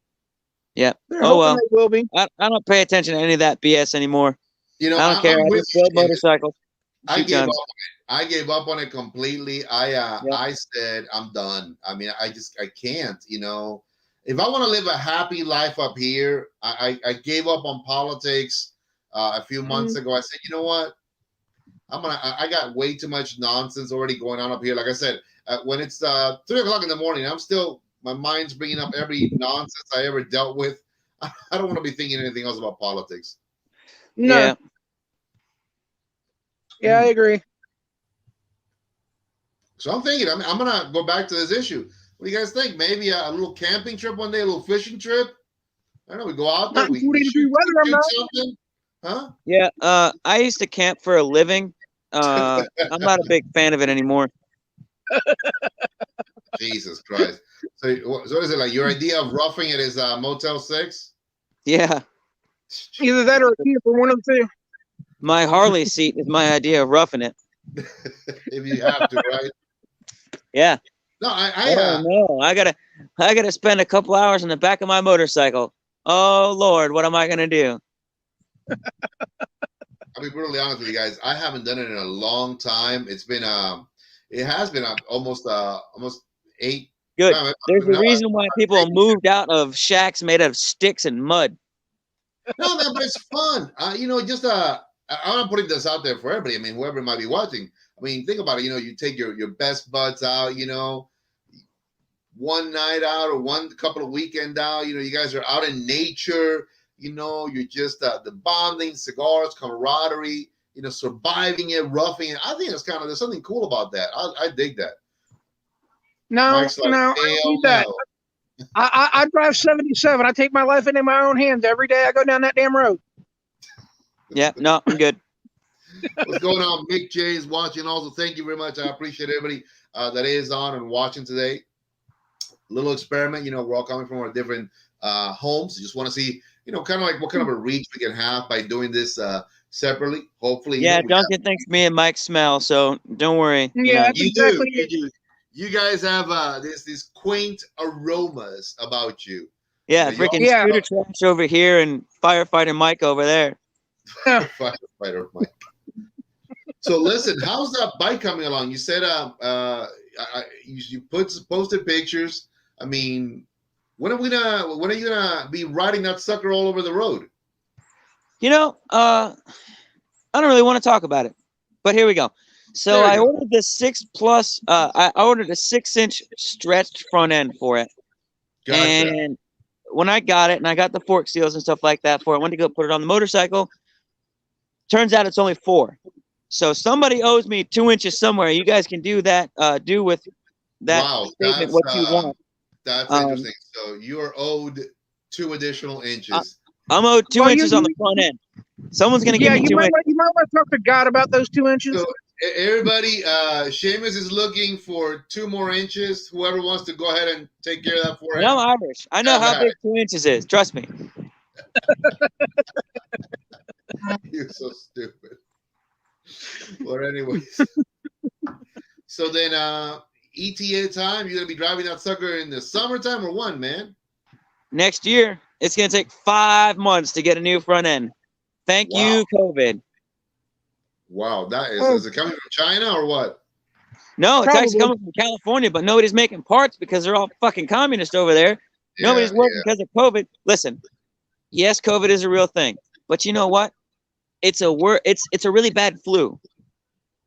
Yeah. Well. They will be. I don't pay attention to any of that BS anymore. I don't care. I just build motorcycles. I gave up on it completely. I said I'm done. I mean, I can't. If I want to live a happy life up here, I gave up on politics a few months ago. I said, you know what? I got way too much nonsense already going on up here. Like I said, when it's 3:00 in the morning, my mind's bringing up every nonsense I ever dealt with. I don't want to be thinking anything else about politics. No. Yeah, I agree. So I'm thinking, I'm going to go back to this issue. What do you guys think? Maybe a little camping trip one day, a little fishing trip? I don't know, we go out there. 40-degree weather, something. Huh? Yeah, I used to camp for a living. I'm not a big fan of it anymore. Jesus Christ. So is it like your idea of roughing it is Motel 6? Yeah. Either that or a camper, one of the 2. My Harley seat is my idea of roughing it. If you have to, right? Yeah. No, I gotta spend a couple hours in the back of my motorcycle. Oh Lord, what am I gonna do? I be brutally honest with you guys. I haven't done it in a long time. It's been it has been almost 8. Good. There's a reason why people moved out of shacks made out of sticks and mud. No, man, but it's fun. You know, just I'm not putting this out there for everybody. I mean, whoever might be watching. I mean, think about it. You know, you take your best buds out. You know, one night out or one couple of weekend out. You know, you guys are out in nature. You know, you're just the bonding, cigars, camaraderie. You know, surviving it, roughing it. I think it's kind of there's something cool about that. I dig that. No, I don't need that. I drive 77. I take my life into my own hands every day. I go down that damn road. Yeah, no, I'm good. What's going on? Mick J is watching also. Thank you very much. I appreciate everybody that is on and watching today. Little experiment. You know, we're all coming from our different homes. Just want to see, you know, kind of like what kind of a reach we can have by doing this separately. Hopefully. Yeah, Duncan thinks me and Mike smell, so don't worry. Yeah, you do. You do. You guys have these quaint aromas about you. Yeah, freaking scooter trash over here and firefighter Mike over there. Firefighter Mike. So listen, how's that bike coming along? You said you posted pictures. I mean, when are you gonna be riding that sucker all over the road? You know, I don't really want to talk about it, but here we go. So I ordered the 6+. I ordered a 6-inch stretched front end for it. Gotcha. And when I got it, and I got the fork seals and stuff like that for it, I went to go put it on the motorcycle. Turns out it's only 4. So somebody owes me 2 inches somewhere. You guys can do that. Do with that statement what you want. That's interesting. So you are owed 2 additional inches. I'm owed 2 inches on the front end. Someone's gonna give me 2 inches. You might want to talk to God about those 2 inches. So, everybody, Seamus is looking for 2 more inches. Whoever wants to go ahead and take care of that for him. I'm Irish. I know how big 2 inches is. Trust me. You're so stupid. But anyways, so then ETA time. You're gonna be driving that sucker in the summertime or when, man? Next year. It's gonna take 5 months to get a new front end. Thank you, COVID. Wow, that is it coming from China or what? No, it's actually coming from California, but nobody's making parts because they're all fucking communist over there. Yeah, nobody's working because of COVID. Listen, yes, COVID is a real thing, but you know what? It's a really bad flu.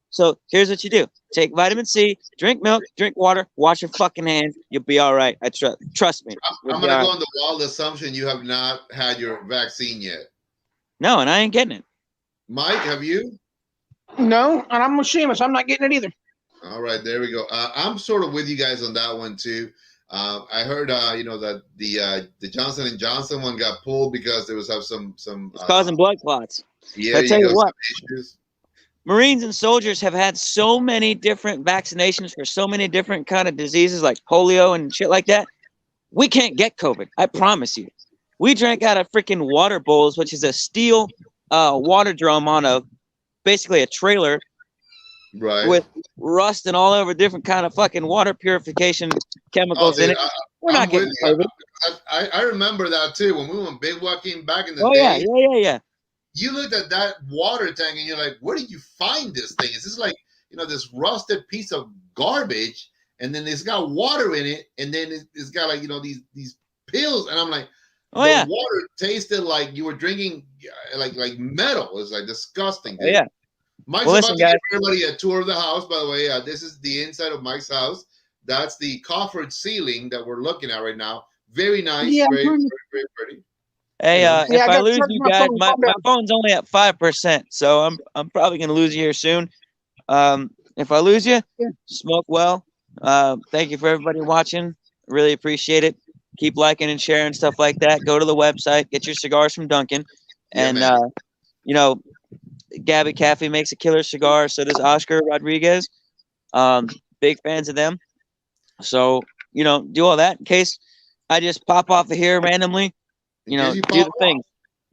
So here's what you do: take vitamin C, drink milk, drink water, wash your fucking hands. You'll be all right. I trust me. I'm gonna go on the wild assumption you have not had your vaccine yet. No, and I ain't getting it. Mike, have you? No, and I'm with Seamus. I'm not getting it either. All right, there we go. I'm sort of with you guys on that one too. I heard, you know, that the Johnson & Johnson one got pulled because there was some. It's causing blood clots. Yeah, I tell you what. Marines and soldiers have had so many different vaccinations for so many different kind of diseases like polio and shit like that. We can't get COVID. I promise you. We drank out of freaking water bowls, which is a steel water drum on basically a trailer, right, with rust and all over different kind of fucking water purification chemicals in it. We're not getting COVID. I remember that too when we went bivouacking back in the day. Yeah. You looked at that water tank and you're like, where did you find this thing? Is this like, you know, this rusted piece of garbage, and then it's got water in it, and then it's got like, you know, these pills, and I'm like, water tasted like you were drinking like metal. It was like disgusting. Dude. Yeah. Mike's about to give everybody a tour of the house. By the way, this is the inside of Mike's house. That's the coffered ceiling that we're looking at right now. Very nice. Yeah, very pretty. Hey, if I lose you guys, my phone's only at 5%, so I'm probably gonna lose you here soon. If I lose you, smoke well. Thank you for everybody watching. Really appreciate it. Keep liking and sharing stuff like that. Go to the website, get your cigars from Duncan, and you know, Gabby Cafe makes a killer cigar. So does Oscar Rodriguez. Big fans of them. So you know, do all that in case I just pop off of here randomly. You know, do the thing.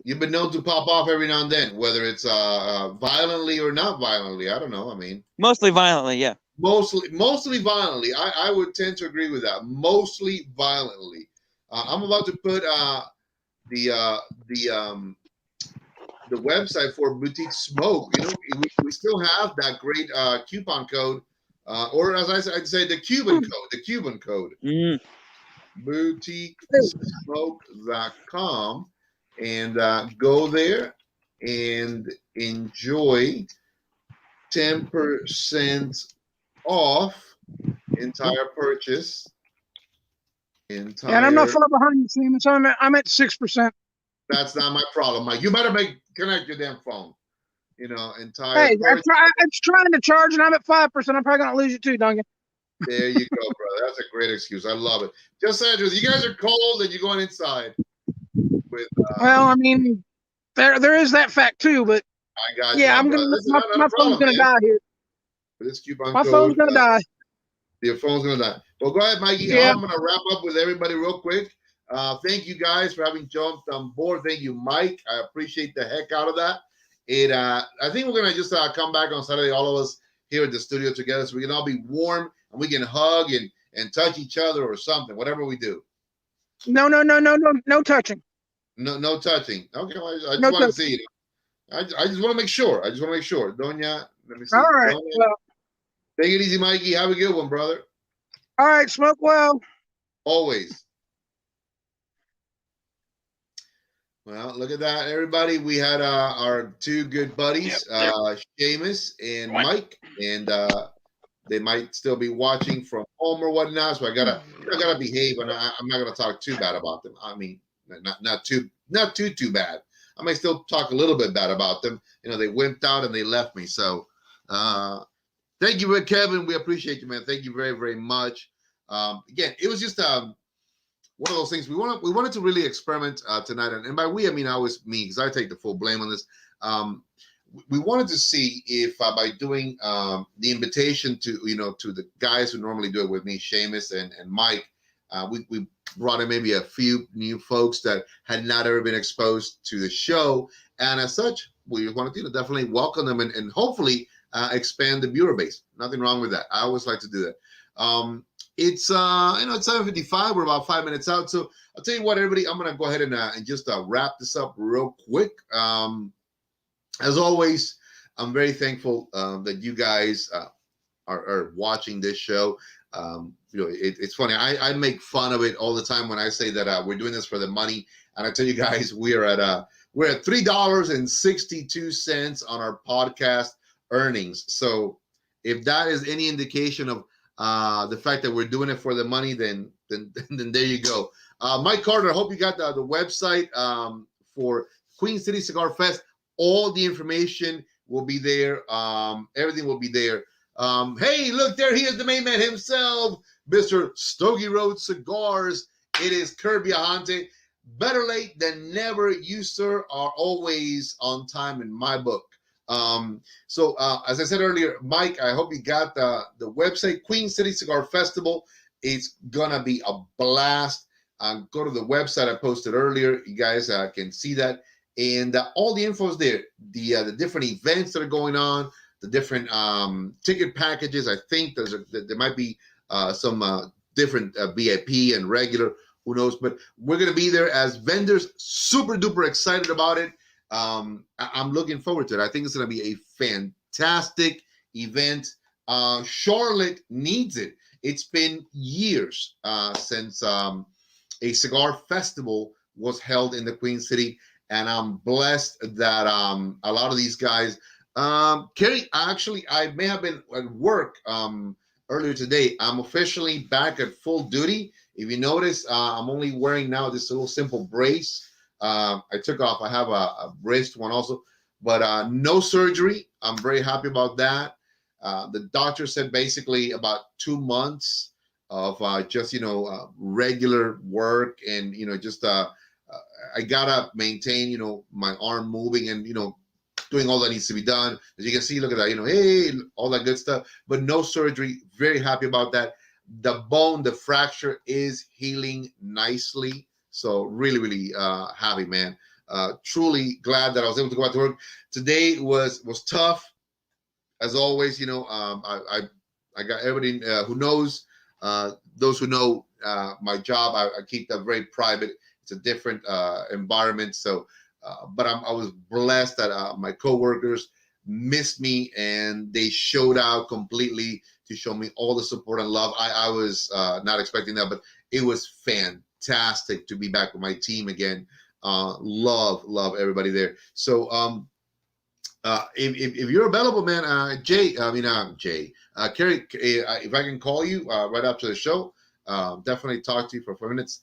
You've been known to pop off every now and then, whether it's violently or not violently. I don't know. I mean, mostly violently, yeah. Mostly violently. I would tend to agree with that. Mostly violently. I'm about to put the the website for Boutique Smoke. You know, we still have that great coupon code, or as I'd say, the Cuban code. The Cuban code. BoutiqueSmoke.com, and go there and enjoy 10% off entire purchase. And I'm not far behind you, Seamus. I'm at 6%. That's not my problem, Mike. You better connect your damn phone. You know, entire. Hey, it's trying to charge, and I'm at 5%. I'm probably gonna lose you too, Duncan. There you go, brother. That's a great excuse. I love it. Just Andrews, you guys are cold and you're going inside. With well, I mean, there is that fact too, but I got yeah, you, my phone's gonna die here. For this coupon my code, phone's gonna die. Your phone's gonna die. Well, go ahead, Mikey. Yeah. I'm gonna wrap up with everybody real quick. Thank you guys for having jumped on board. Thank you, Mike. I appreciate the heck out of that. I think we're gonna just come back on Saturday, all of us here at the studio together, so we can all be warm and we can hug and touch each other or something, whatever we do. No touching. No touching. Okay, well, I just want to see it. I just want to make sure. Doña, let me see. All right. Doña, well, take it easy, Mikey. Have a good one, brother. All right. Smoke well. Always. Well, look at that, everybody. We had our two good buddies, Seamus and Mike, and they might still be watching from home or whatnot. So I gotta behave, and I'm not gonna talk too bad about them. I mean, not too bad. I might still talk a little bit bad about them. You know, they wimped out and they left me. So thank you, Kevin. We appreciate you, man. Thank you very, very much. Again, it was just one of those things we wanted to really experiment tonight, and by we I mean always me, because I take the full blame on this. We wanted to see if by doing the invitation to the guys who normally do it with me, Seamus and Mike, we brought in maybe a few new folks that had not ever been exposed to the show, and as such, we wanted to definitely welcome them and hopefully expand the viewer base. Nothing wrong with that. I always like to do that. It's it's 7:55. We're about 5 minutes out, so I'll tell you what, everybody. I'm gonna go ahead and just wrap this up real quick. As always, I'm very thankful that you guys are watching this show. It's funny. I make fun of it all the time when I say that we're doing this for the money, and I tell you guys we're at $3.62 on our podcast earnings. So if that is any indication of the fact that we're doing it for the money, then there you go. Mike Carter, I hope you got the website for Queen City Cigar Fest. All the information will be there. Everything will be there. Hey, look, there he is, the main man himself, Mr. Stogie Road Cigars. It is Kirby Ahante. Better late than never. You, sir, are always on time in my book. So as I said earlier, Mike, I hope you got the website, Queen City Cigar Festival. It's gonna be a blast. Go to the website I posted earlier. You guys can see that, and all the info is there. The different events that are going on, the different ticket packages. I think there might be some different VIP and regular. Who knows? But we're gonna be there as vendors. Super duper excited about it. I'm looking forward to it. I think it's going to be a fantastic event. Charlotte needs it. It's been years since a cigar festival was held in the Queen City, and I'm blessed that a lot of these guys. Kerry, actually, I may have been at work earlier today. I'm officially back at full duty. If you notice, I'm only wearing now this little simple brace. I took off. I have a wrist one also, but no surgery. I'm very happy about that. The doctor said basically about 2 months of just regular work, and just I gotta maintain my arm moving and doing all that needs to be done. As you can see, look at that, hey, all that good stuff, but no surgery. Very happy about that. The bone, the fracture is healing nicely. So really, really happy, man. Truly glad that I was able to go out to work. Today was tough, as always. I got everybody who knows. Those who know my job, I keep that very private. It's a different environment. So But I was blessed that my coworkers missed me and they showed out completely to show me all the support and love. I was not expecting that, but it was fantastic to be back with my team again. Love everybody there. So if you're available, man, Jay, Kerry, if I can call you right after the show, definitely talk to you for 4 minutes.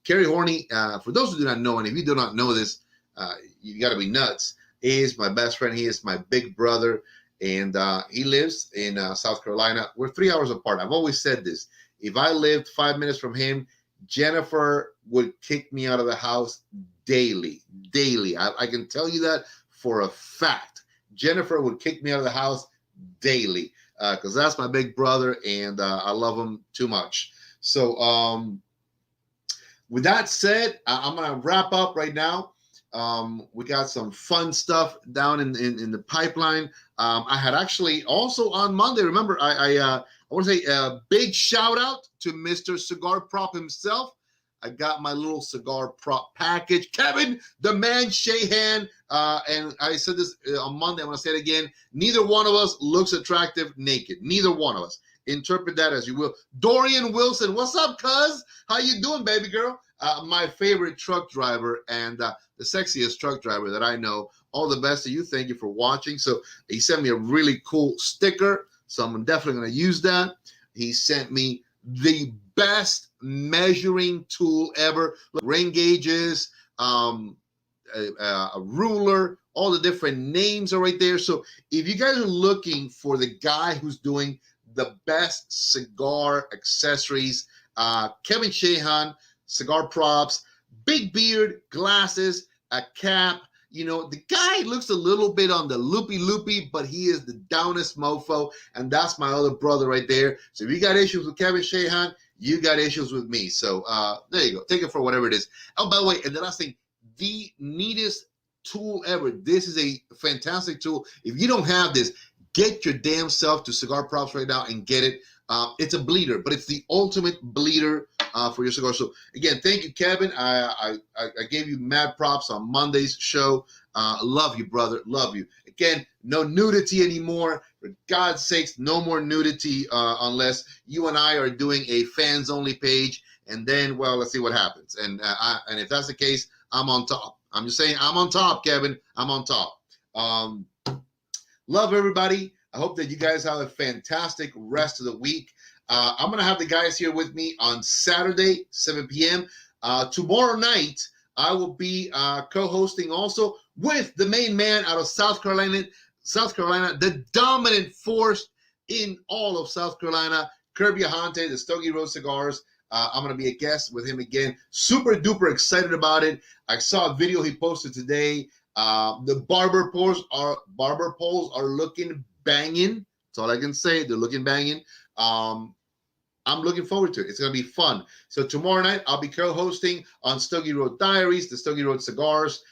Kerry Horney, for those who do not know, and if you do not know this, you got to be nuts. He is my best friend. He is my big brother, and he lives in South Carolina. We're 3 hours apart. I've always said this. If I lived 5 minutes from him, Jennifer would kick me out of the house daily. I can tell you that for a fact. Jennifer would kick me out of the house daily because that's my big brother, and I love him too much. So with that said, I'm going to wrap up right now. We got some fun stuff down in the pipeline. I had actually also on Monday, remember, I want to say a big shout out to Mr. Cigar Prop himself. I got my little cigar prop package. Kevin, the man Shahan, and I said this on Monday, I'm going to say it again. Neither one of us looks attractive naked. Neither one of us. Interpret that as you will. Dorian Wilson, what's up, cuz? How you doing, baby girl? My favorite truck driver and the sexiest truck driver that I know. All the best to you. Thank you for watching. So he sent me a really cool sticker, so I'm definitely going to use that. He sent me the best measuring tool ever. Look, ring gauges, a ruler, all the different names are right there. So if you guys are looking for the guy who's doing the best cigar accessories, Kevin Shahan, cigar props, big beard, glasses, a cap. You know, the guy looks a little bit on the loopy, but he is the downest mofo, and that's my other brother right there. So if you got issues with Kevin Shahan, you got issues with me. So there you go. Take it for whatever it is. Oh, by the way, and the last thing, the neatest tool ever. This is a fantastic tool. If you don't have this, get your damn self to Cigar Props right now and get it. It's a bleeder, but it's the ultimate bleeder for your cigar. So again, thank you, Kevin. I gave you mad props on Monday's show. Love you, brother. Love you. Again, no nudity anymore. For God's sakes, no more nudity unless you and I are doing a fans only page. And then, well, let's see what happens. And if that's the case, I'm on top. I'm just saying I'm on top, Kevin. I'm on top. Love everybody. I hope that you guys have a fantastic rest of the week. I'm going to have the guys here with me on Saturday, 7 p.m. Tomorrow night, I will be co-hosting also with the main man out of South Carolina, the dominant force in all of South Carolina, Kirby Ahante, the Stogie Road Cigars. I'm going to be a guest with him again. Super duper excited about it. I saw a video he posted today. The barber poles are looking banging. That's all I can say. They're looking banging. I'm looking forward to it. It's going to be fun. So tomorrow night, I'll be co-hosting on Stogie Road Diaries, the Stogie Road Cigars,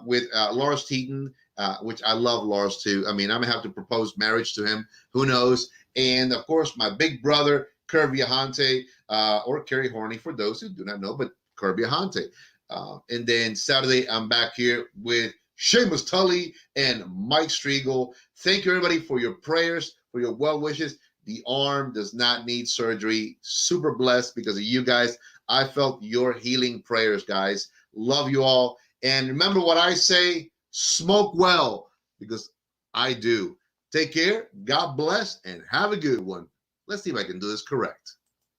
with Lars Teaton, which I love Lars too. I mean, I'm going to have to propose marriage to him. Who knows? And, of course, my big brother, Kirby Ahante, or Kerry Horney, for those who do not know, but Kirby Ahante. And then Saturday, I'm back here with Seamus Tolle and Mike Striegel. Thank you, everybody, for your prayers, for your well wishes. The arm does not need surgery. Super blessed because of you guys. I felt your healing prayers, guys. Love you all. And remember what I say, smoke well, because I do. Take care. God bless, and have a good one. Let's see if I can do this correct.